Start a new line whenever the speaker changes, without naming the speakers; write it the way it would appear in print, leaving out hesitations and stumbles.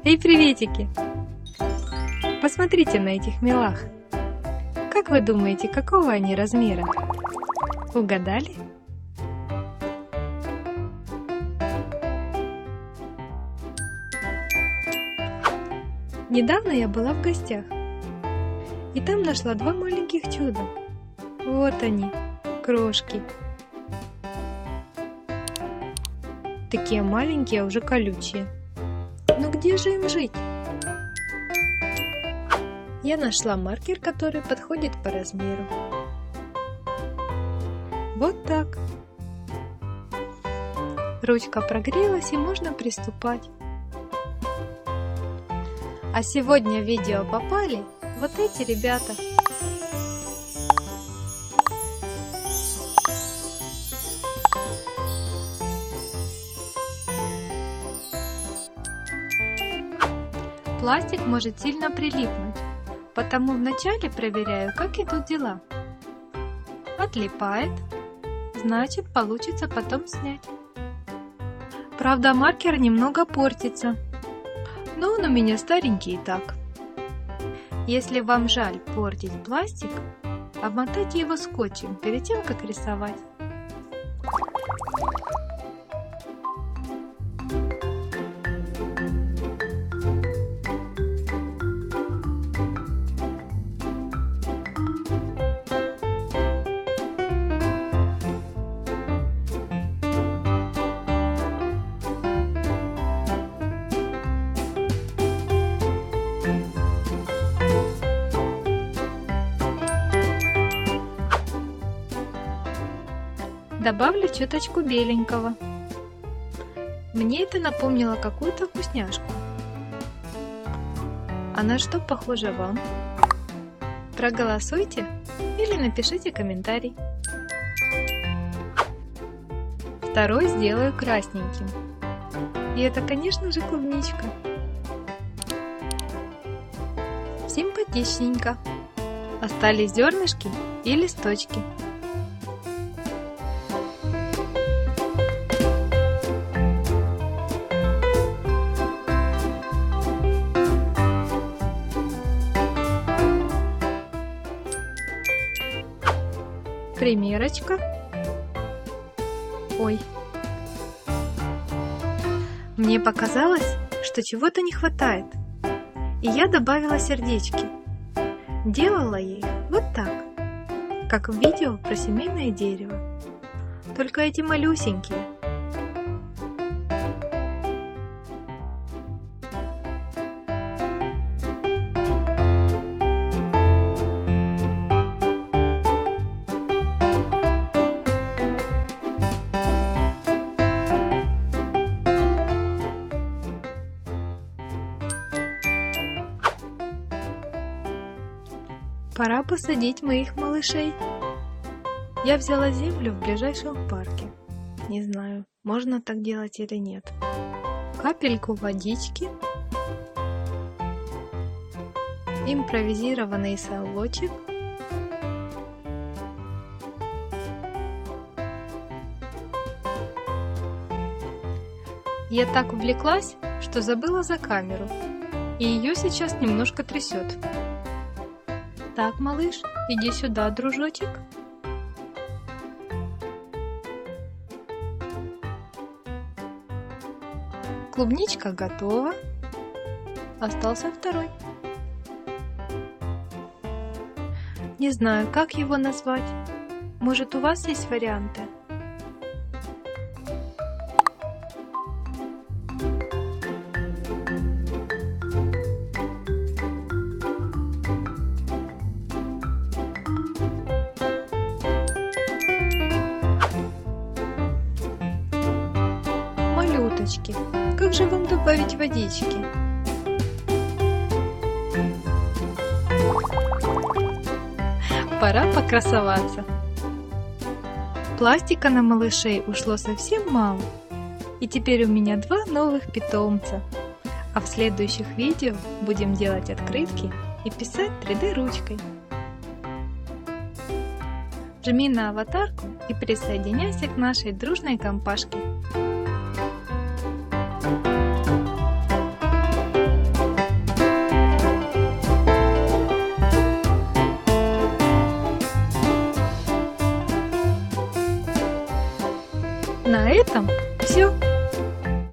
Эй, приветики! Посмотрите на этих милах. Как вы думаете, какого они размера? Угадали? Недавно я была в гостях, и там нашла два маленьких чуда. Вот они, крошки. Такие маленькие, а уже колючие. Но где же им жить? Я нашла маркер, который подходит по размеру. Вот так. Ручка прогрелась, и можно приступать. А сегодня в видео попали вот эти ребята. Пластик может сильно прилипнуть, потому вначале проверяю, как идут дела. Отлипает, значит, получится потом снять. Правда, маркер немного портится, но он у меня старенький и так. Если вам жаль портить пластик, обмотайте его скотчем перед тем, как рисовать. Добавлю чуточку беленького. Мне это напомнило какую-то вкусняшку. А на что похоже вам? Проголосуйте или напишите комментарий. Второй сделаю красненьким. И это, конечно же, клубничка. Симпатичненько. Остались зернышки и листочки. Примерочка. Ой. Мне показалось, что чего-то не хватает, и я добавила сердечки. Делала я их вот так, как в видео про семейное дерево, только эти малюсенькие. Пора посадить моих малышей. Я взяла землю в ближайшем парке. Не знаю, можно так делать или нет. Капельку водички. Импровизированный совочек. Я так увлеклась, что забыла за камеру. И ее сейчас немножко трясет. Так, малыш, иди сюда, дружочек. Клубничка готова. Остался второй. Не знаю, как его назвать. Может, у вас есть варианты? Малюточки, как же вам добавить водички? Пора покрасоваться. Пластика на малышей ушло совсем мало, и теперь у меня два новых питомца. А в следующих видео будем делать открытки и писать 3D ручкой. Жми на аватарку и присоединяйся к нашей дружной компашке. На этом все.